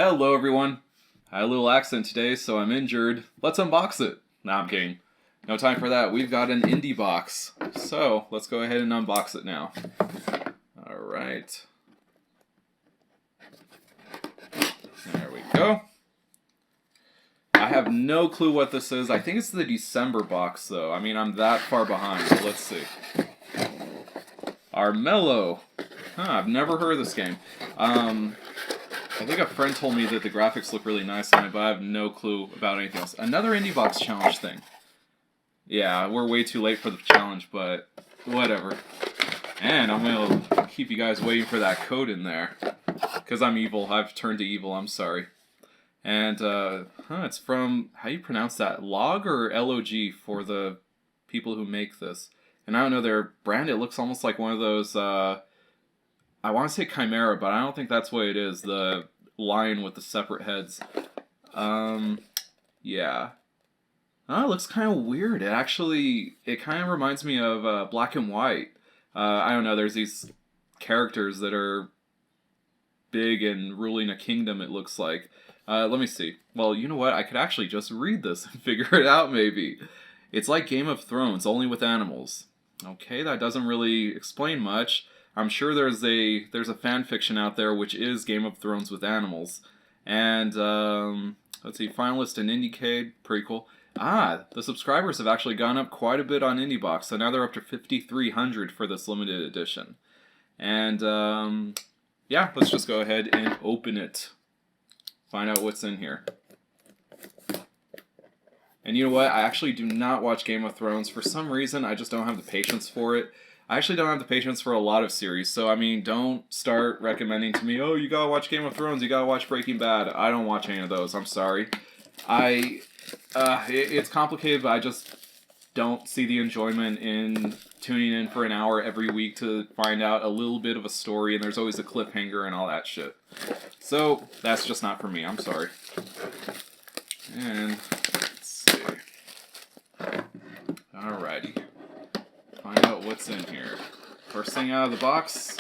Hello everyone. I had a little accident today, so I'm injured. Let's unbox it. Nah, I'm kidding. No time for that. We've got an Indiebox. So, let's go ahead and unbox it now. Alright. There we go. I have no clue what this is. I think it's the December box, though. I mean, I'm that far behind, so let's see. Armello. Huh, I've never heard of this game. I think a friend told me that the graphics look really nice on it, but I have no clue about anything else. Another Indiebox challenge thing. Yeah, we're way too late for the challenge, but whatever. And I'm going to keep you guys waiting for that code in there. Because I'm evil. I've turned to evil. I'm sorry. And, it's from, how do you pronounce that? Log or LOG for the people who make this? And I don't know, their brand, it looks almost like one of those, I want to say Chimera, but I don't think that's what it is. The lion with the separate heads. Yeah. Oh, it looks kind of weird. It kind of reminds me of Black and White. I don't know, there's these characters that are big and ruling a kingdom, it looks like. Let me see. Well, you know what? I could actually just read this and figure it out, maybe. It's like Game of Thrones, only with animals. Okay, that doesn't really explain much. I'm sure there's a fan fiction out there which is Game of Thrones with animals. And, let's see, finalist in Indiecade, pretty cool. Ah, the subscribers have actually gone up quite a bit on Indiebox, so now they're up to 5,300 for this limited edition. And, yeah, let's just go ahead and open it. Find out what's in here. And you know what? I actually do not watch Game of Thrones. For some reason, I just don't have the patience for it. I actually don't have the patience for a lot of series, so I mean, don't start recommending to me, oh, you gotta watch Game of Thrones, you gotta watch Breaking Bad. I don't watch any of those, I'm sorry. It's complicated, but I just don't see the enjoyment in tuning in for an hour every week to find out a little bit of a story, and there's always a cliffhanger and all that shit. So, that's just not for me, I'm sorry. And, let's see. Alrighty. Find out what's in here. First thing out of the box.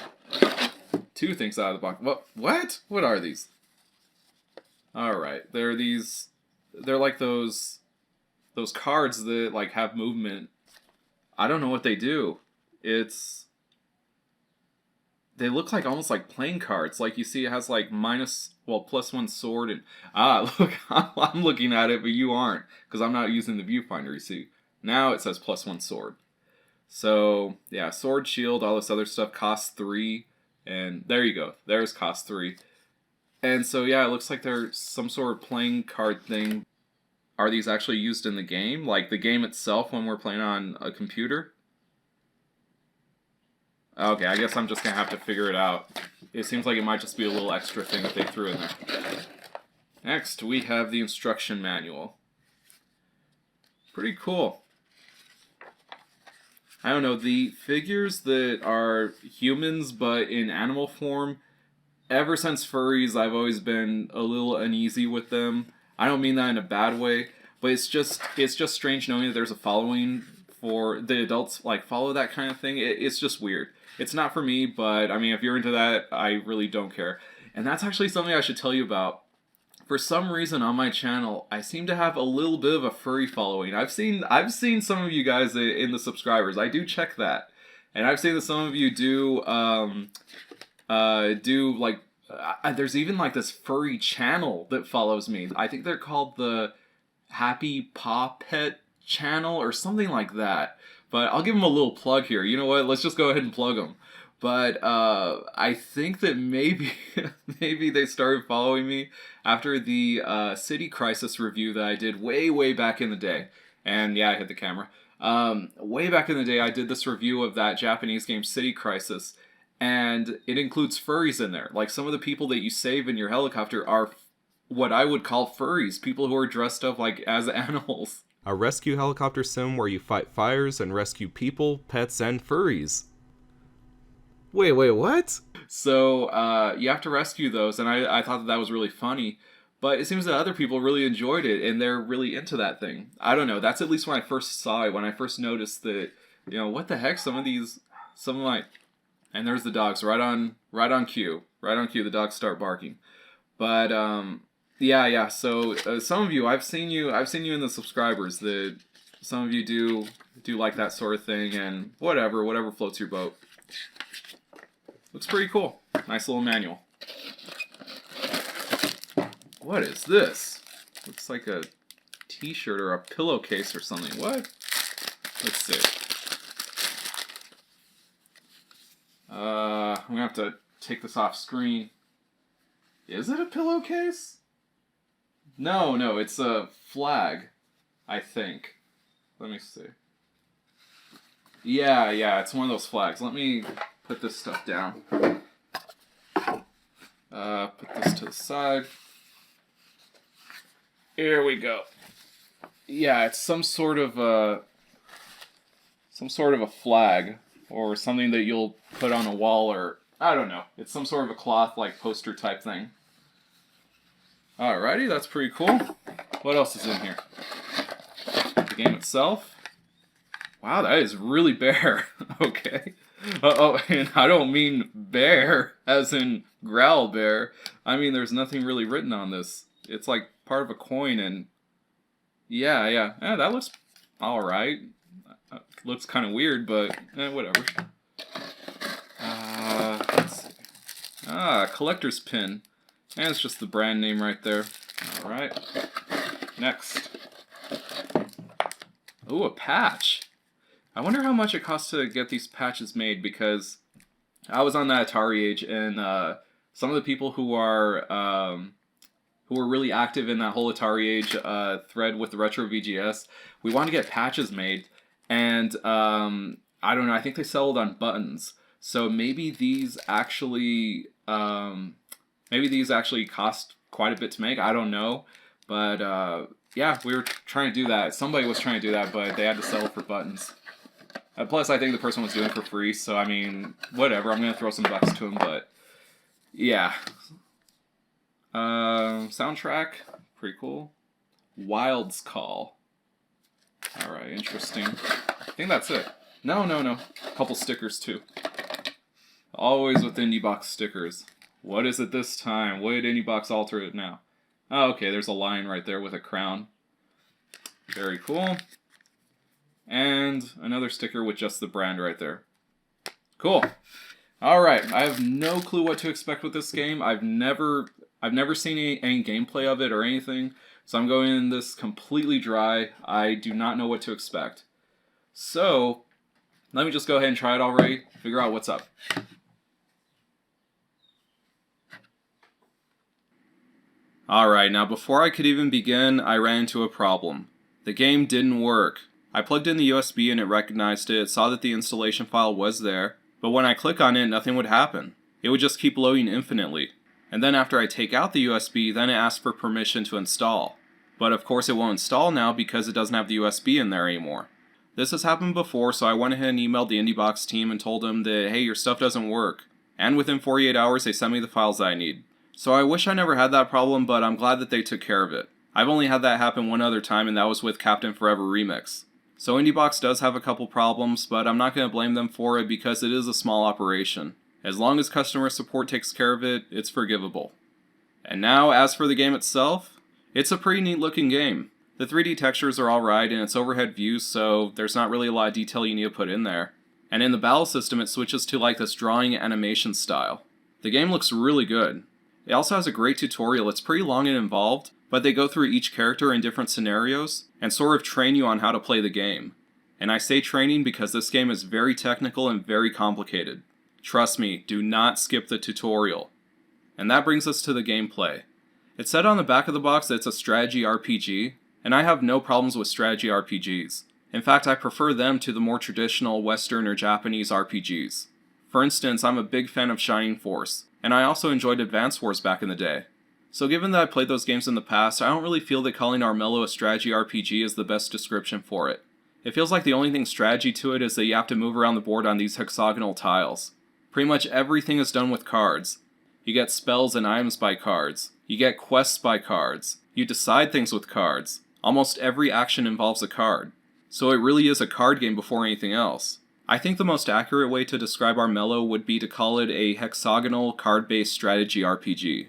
Two things out of the box. What? What are these? Alright, they're like those cards that like have movement. I don't know what they do. They look like almost like playing cards. Like you see it has like +1 sword and look, I'm looking at it but you aren't because I'm not using the viewfinder, you see. Now it says +1 sword. So, yeah, sword, shield, all this other stuff costs 3, and there you go. There's cost 3. And so, yeah, it looks like they're some sort of playing card thing. Are these actually used in the game? Like the game itself when we're playing on a computer? Okay, I guess I'm just going to have to figure it out. It seems like it might just be a little extra thing that they threw in there. Next, we have the instruction manual. Pretty cool. I don't know, the figures that are humans but in animal form, ever since furries, I've always been a little uneasy with them. I don't mean that in a bad way, but it's just strange knowing that there's a following for the adults, like, follow that kind of thing. It's just weird. It's not for me, but, I mean, if you're into that, I really don't care. And that's actually something I should tell you about. For some reason on my channel, I seem to have a little bit of a furry following. I've seen some of you guys in the subscribers. I do check that, and I've seen that some of you do like. There's even like this furry channel that follows me. I think they're called the Happy Paw Pet channel or something like that. But I'll give them a little plug here. You know what? Let's just go ahead and plug them. But I think that maybe they started following me after the City Crisis review that I did way back in the day. And yeah, I hit the camera. Way back in the day, I did this review of that Japanese game City Crisis. And it includes furries in there. Like some of the people that you save in your helicopter are what I would call furries. People who are dressed up like as animals. A rescue helicopter sim where you fight fires and rescue people, pets, and furries. Wait, what? So, you have to rescue those, and I thought that was really funny, but it seems that other people really enjoyed it, and they're really into that thing. I don't know, that's at least when I first saw it, when I first noticed that, you know, what the heck, some of my, and there's the dogs, right on cue, the dogs start barking. But yeah. So some of you, I've seen you in the subscribers. That some of you do like that sort of thing, and whatever floats your boat. Looks pretty cool. Nice little manual. What is this? Looks like a t-shirt or a pillowcase or something. What? Let's see. I'm gonna have to take this off screen. Is it a pillowcase? No, it's a flag, I think. Let me see. Yeah, it's one of those flags. Let me put this stuff down. Put this to the side. Here we go. Yeah, it's some sort of a flag or something that you'll put on a wall, or I don't know. It's some sort of a cloth like poster type thing. Alrighty, that's pretty cool. What else is in here? The game itself. Wow, that is really bare. Okay. And I don't mean bear as in growl bear. I mean there's nothing really written on this. It's like part of a coin, and yeah, that looks alright. Looks kind of weird, but whatever. Let's see. Collector's pin. And it's just the brand name right there. Alright. Next. Ooh, a patch. I wonder how much it costs to get these patches made, because I was on that Atari age, and some of the people who were really active in that whole Atari age thread with the Retro VGS, we wanted to get patches made, and I don't know, I think they settled on buttons. So maybe these actually cost quite a bit to make. I don't know, but yeah, we were trying to do that. Somebody was trying to do that, but they had to settle for buttons. Plus, I think the person was doing it for free, so I mean, whatever. I'm gonna throw some bucks to him, but yeah. Soundtrack, pretty cool. Wild's Call. All right, interesting. I think that's it. No. A couple stickers too. Always with Indiebox stickers. What is it this time? What did Indiebox alter it now? Oh, okay, there's a lion right there with a crown. Very cool. And another sticker with just the brand right there. Cool. Alright, I have no clue what to expect with this game. I've never seen any gameplay of it or anything, so I'm going in this completely dry. I do not know what to expect. So, let me just go ahead and try it already, figure out what's up. Alright, now before I could even begin, I ran into a problem. The game didn't work. I plugged in the USB and it recognized it, saw that the installation file was there, but when I click on it, nothing would happen. It would just keep loading infinitely. And then after I take out the USB, then it asks for permission to install. But of course it won't install now because it doesn't have the USB in there anymore. This has happened before, so I went ahead and emailed the Indiebox team and told them that, hey, your stuff doesn't work. And within 48 hours, they sent me the files that I need. So I wish I never had that problem, but I'm glad that they took care of it. I've only had that happen one other time, and that was with Captain Forever Remix. So Indiebox does have a couple problems, but I'm not going to blame them for it because it is a small operation. As long as customer support takes care of it, it's forgivable. And now, as for the game itself, it's a pretty neat looking game. The 3D textures are alright, and it's overhead views, so there's not really a lot of detail you need to put in there. And in the battle system, it switches to like this drawing animation style. The game looks really good. It also has a great tutorial. It's pretty long and involved, but they go through each character in different scenarios and sort of train you on how to play the game. And I say training because this game is very technical and very complicated. Trust me, do not skip the tutorial. And that brings us to the gameplay. It said on the back of the box that it's a strategy RPG, and I have no problems with strategy RPGs. In fact, I prefer them to the more traditional Western or Japanese RPGs. For instance, I'm a big fan of Shining Force, and I also enjoyed Advance Wars back in the day. So given that I played those games in the past, I don't really feel that calling Armello a strategy RPG is the best description for it. It feels like the only thing strategy to it is that you have to move around the board on these hexagonal tiles. Pretty much everything is done with cards. You get spells and items by cards. You get quests by cards. You decide things with cards. Almost every action involves a card. So it really is a card game before anything else. I think the most accurate way to describe Armello would be to call it a hexagonal card-based strategy RPG.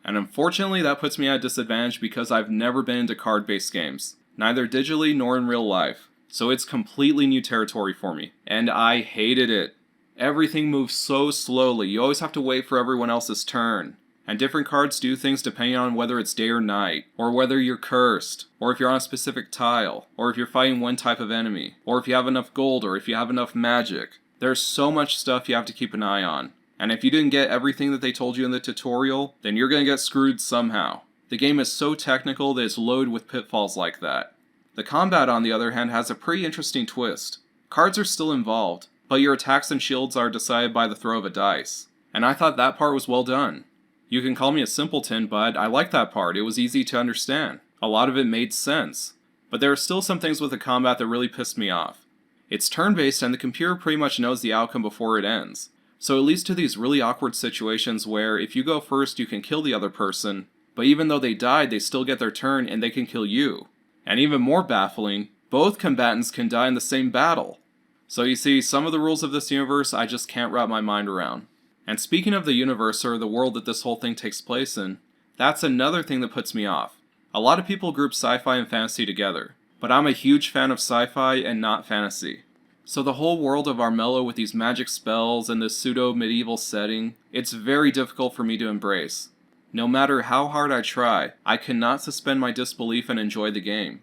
And unfortunately that puts me at a disadvantage because I've never been into card-based games, neither digitally nor in real life. So it's completely new territory for me, and I hated it. Everything moves so slowly, you always have to wait for everyone else's turn. And different cards do things depending on whether it's day or night, or whether you're cursed, or if you're on a specific tile, or if you're fighting one type of enemy, or if you have enough gold, or if you have enough magic. There's so much stuff you have to keep an eye on. And if you didn't get everything that they told you in the tutorial, then you're gonna get screwed somehow. The game is so technical that it's loaded with pitfalls like that. The combat, on the other hand, has a pretty interesting twist. Cards are still involved, but your attacks and shields are decided by the throw of a dice. And I thought that part was well done. You can call me a simpleton, but I like that part. It was easy to understand. A lot of it made sense. But there are still some things with the combat that really pissed me off. It's turn-based and the computer pretty much knows the outcome before it ends. So it leads to these really awkward situations where if you go first you can kill the other person, but even though they died they still get their turn and they can kill you. And even more baffling, both combatants can die in the same battle. So you see, some of the rules of this universe I just can't wrap my mind around. And speaking of the universe, or the world that this whole thing takes place in, that's another thing that puts me off. A lot of people group sci-fi and fantasy together, but I'm a huge fan of sci-fi and not fantasy. So the whole world of Armello with these magic spells and this pseudo-medieval setting, it's very difficult for me to embrace. No matter how hard I try, I cannot suspend my disbelief and enjoy the game.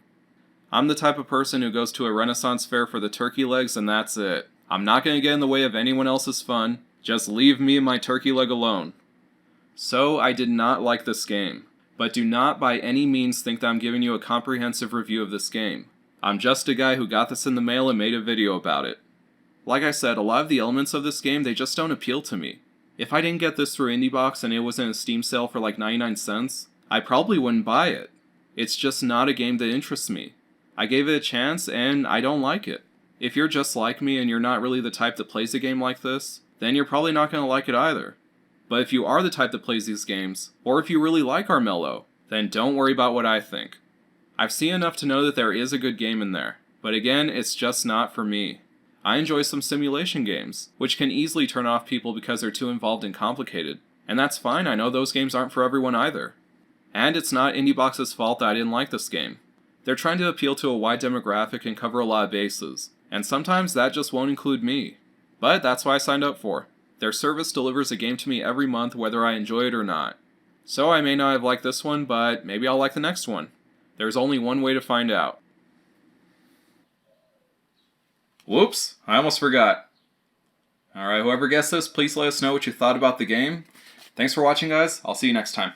I'm the type of person who goes to a Renaissance fair for the turkey legs and that's it. I'm not going to get in the way of anyone else's fun, just leave me and my turkey leg alone. So I did not like this game, but do not by any means think that I'm giving you a comprehensive review of this game. I'm just a guy who got this in the mail and made a video about it. Like I said, a lot of the elements of this game, they just don't appeal to me. If I didn't get this through Indiebox and it was in a Steam sale for like 99 cents, I probably wouldn't buy it. It's just not a game that interests me. I gave it a chance and I don't like it. If you're just like me and you're not really the type that plays a game like this, then you're probably not going to like it either. But if you are the type that plays these games, or if you really like Armello, then don't worry about what I think. I've seen enough to know that there is a good game in there, but again, it's just not for me. I enjoy some simulation games, which can easily turn off people because they're too involved and complicated. And that's fine, I know those games aren't for everyone either. And it's not Indiebox's fault that I didn't like this game. They're trying to appeal to a wide demographic and cover a lot of bases, and sometimes that just won't include me. But that's what I signed up for. Their service delivers a game to me every month whether I enjoy it or not. So I may not have liked this one, but maybe I'll like the next one. There's only one way to find out. Whoops, I almost forgot. Alright, whoever guessed this, please let us know what you thought about the game. Thanks for watching, guys. I'll see you next time.